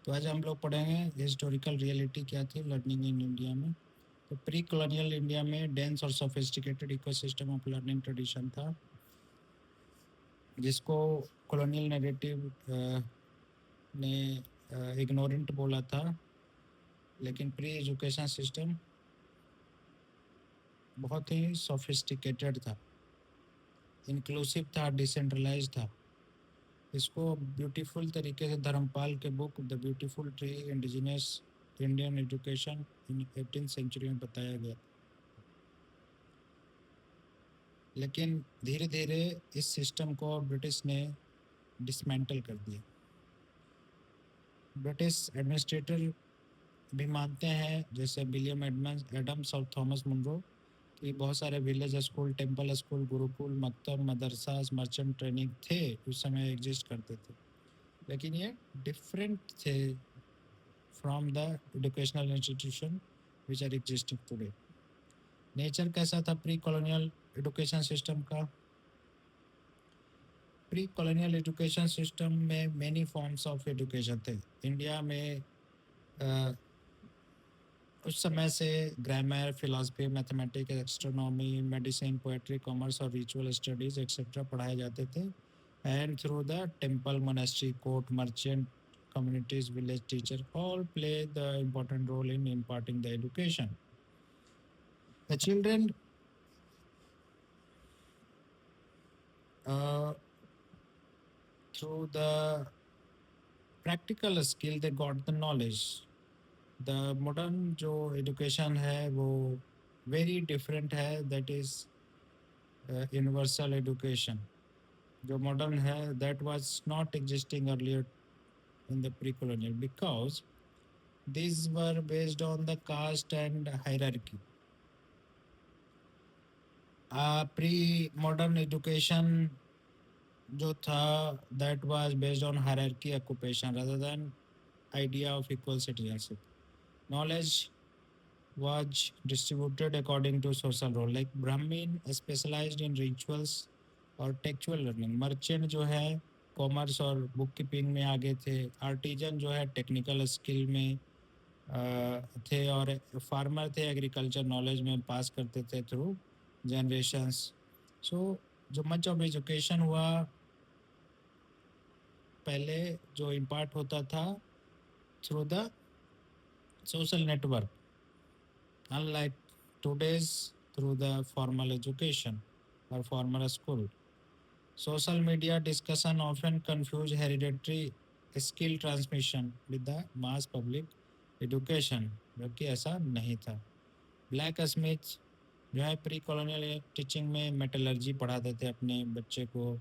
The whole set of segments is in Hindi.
तो आज हम लोग पढ़ेंगे हिस्टोरिकल रियलिटी क्या थी लर्निंग इन इंडिया में। तो प्री कॉलोनियल इंडिया में डेंस और sophisticated ecosystem of learning tradition था, जिसको कॉलोनियल नैरेटिव ने इग्नोरेंट बोला था। लेकिन प्री एजुकेशन सिस्टम बहुत ही सोफिस्टिकेटेड था, इंक्लूसिव था, डिसेंट्रलाइज था। इसको ब्यूटीफुल तरीके से धर्मपाल के book the beautiful tree indigenous Indian education in 18th century में बताया गया। लेकिन धीरे धीरे इस सिस्टम को ब्रिटिश ने डिसमेंटल कर दिया। ब्रिटिश एडमिनिस्ट्रेटर भी मानते हैं, जैसे विलियम एडम्स और थॉमस मुनरो, कि बहुत सारे village school, temple school, gurukul, मकतब, मदरसा, मर्चेंट ट्रेनिंग थे उस समय एग्जिस्ट करते थे, लेकिन ये डिफरेंट थे from the educational institution which are existing today. Nature कैसा था प्री कॉलोनियल एजुकेशन सिस्टम का? प्री कॉलोनियल एजुकेशन सिस्टम में मेनी फॉर्म्स ऑफ एजुकेशन थे। इंडिया में उस समय से grammar, philosophy, mathematics, astronomy, medicine, poetry, commerce और रिचुअल स्टडीज एक्सेट्रा पढ़ाए जाते थे। And through the temple, monastery, court, merchant communities, village teacher all play the important role in imparting the education. The children through the practical skill they got the knowledge. The modern जो education है वो very different है, that is universal education. जो modern है that was not existing earlier in the pre-colonial, because these were based on the caste and hierarchy. Pre-modern education जो था that was based on hierarchy, occupation rather than idea of equal citizenship. Knowledge was distributed according to social role, like Brahmin specialized in rituals और textual learning. Merchant जो है कॉमर्स और बुक कीपिंग में आगे थे। आर्टिजन जो है टेक्निकल स्किल में थे, और फार्मर थे, एग्रीकल्चर नॉलेज में पास करते थे थ्रू जनरेशंस। सो जो मच ऑफ एजुकेशन हुआ पहले जो इम्पार्ट होता था through the social network, unlike today's through the formal education और formal school. Social media discussion often confuse hereditary skill transmission with the mass public education, जबकि ऐसा नहीं था। ब्लैक स्मिथ जो है प्री कॉलोनियल टीचिंग में मेटलर्जी पढ़ाते थे अपने बच्चे को।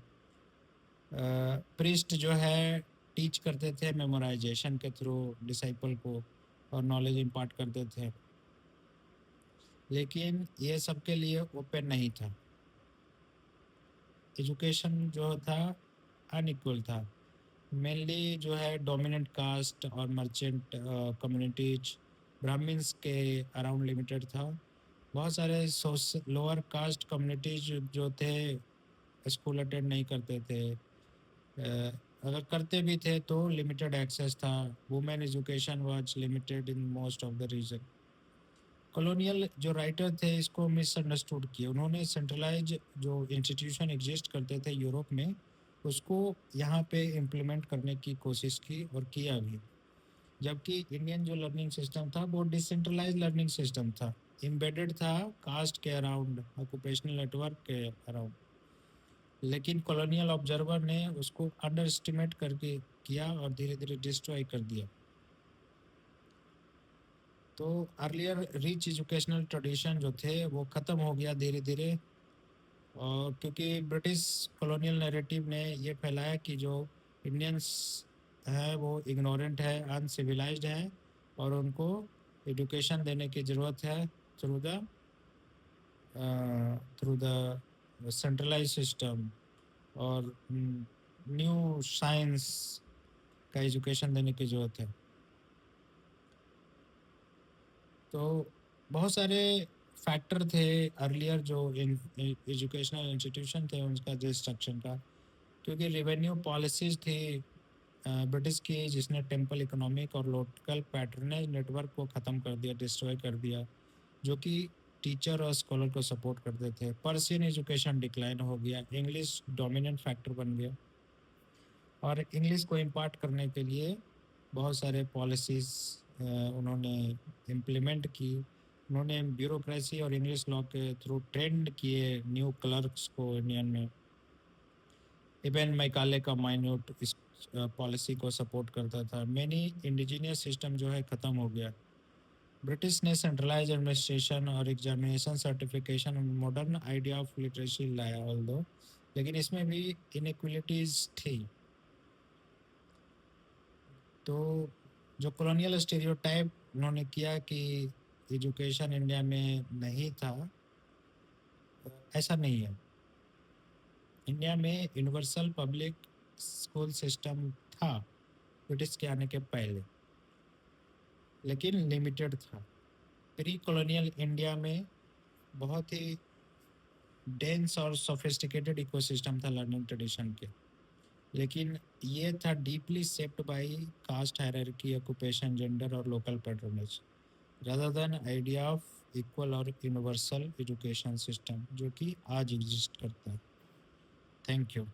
प्रीस्ट जो है टीच करते थे मेमोराइजेशन के थ्रू डिसाइपल को और नॉलेज इम्पार्ट करते थे, लेकिन ये सबके लिए ओपन नहीं था। एजुकेशन जो था अनइक्वल था। मेनली जो है डोमिनेंट कास्ट और मर्चेंट कम्युनिटीज ब्राह्मण्स के अराउंड लिमिटेड था। बहुत सारे लोअर कास्ट कम्युनिटीज जो थे स्कूल अटेंड नहीं करते थे, अगर करते भी थे तो लिमिटेड एक्सेस था। Women education was limited in most of the region. Colonial जो राइटर थे इसको मिसअंडरस्टूड किए। उन्होंने सेंट्रलाइज जो इंस्टीट्यूशन एग्जिस्ट करते थे यूरोप में, उसको यहाँ पे इम्प्लीमेंट करने की कोशिश की और किया भी, जबकि इंडियन जो लर्निंग सिस्टम था वो डिसेंट्रलाइज लर्निंग सिस्टम था, एम्बेडेड था कास्ट के अराउंड, ऑक्यूपेशनल नेटवर्क के अराउंड। लेकिन कॉलोनियल ऑब्जर्वर ने उसको अंडर एस्टिमेट करके किया और धीरे धीरे डिस्ट्रॉय कर दिया। तो अर्लियर रिच एजुकेशनल ट्रेडिशन जो थे वो ख़त्म हो गया धीरे धीरे, और क्योंकि ब्रिटिश कॉलोनियल नैरेटिव ने ये फैलाया कि जो इंडियंस है वो इग्नोरेंट है, अनसिविलाइज्ड है, और उनको एजुकेशन देने की ज़रूरत है थ्रू द सेंट्रलाइज सिस्टम, और न्यू साइंस का एजुकेशन देने की ज़रूरत है। तो बहुत सारे फैक्टर थे अर्लियर जो एजुकेशनल इंस्टीट्यूशन थे उनका डिस्ट्रक्शन का, क्योंकि रेवेन्यू पॉलिसीज थी ब्रिटिश की, जिसने टेम्पल इकोनॉमिक और लोकल पैटर्नेज नेटवर्क को ख़त्म कर दिया, डिस्ट्रॉय कर दिया, जो कि टीचर और स्कॉलर को सपोर्ट करते थे। पर्शियन एजुकेशन डिक्लाइन हो गया, इंग्लिश डोमिनेंट फैक्टर बन गया, और इंग्लिश को इम्पार्ट करने के लिए बहुत सारे पॉलिसीज़ उन्होंने इम्प्लीमेंट की। उन्होंने ब्यूरोक्रेसी और इंग्लिश लॉ के थ्रू ट्रेंड किए न्यू क्लर्क्स को इंडियन में। इवन मैकाले का माइन्यूट इस पॉलिसी को सपोर्ट करता था। मैनी इंडिजीनियस सिस्टम जो है ख़त्म हो गया। ब्रिटिश ने सेंट्रलाइज एडमिनिस्ट्रेशन और examination certification modern idea of literacy लाया ऑल्दो, लेकिन इसमें भी इनइक्वलिटीज़ थी। तो जो कॉलोनियल स्टीरियोटाइप उन्होंने किया कि एजुकेशन इंडिया में नहीं था, ऐसा नहीं है। इंडिया में यूनिवर्सल पब्लिक स्कूल सिस्टम था ब्रिटिश के आने के पहले, लेकिन लिमिटेड था। प्री कॉलोनियल इंडिया में बहुत ही डेंस और सोफिस्टिकेटेड इकोसिस्टम था लर्निंग ट्रेडिशन के, लेकिन ये था deeply shaped by caste hierarchy, occupation, gender और local patronage, rather than idea of equal और यूनिवर्सल एजुकेशन सिस्टम जो कि आज एग्जिस्ट करता है। Thank you.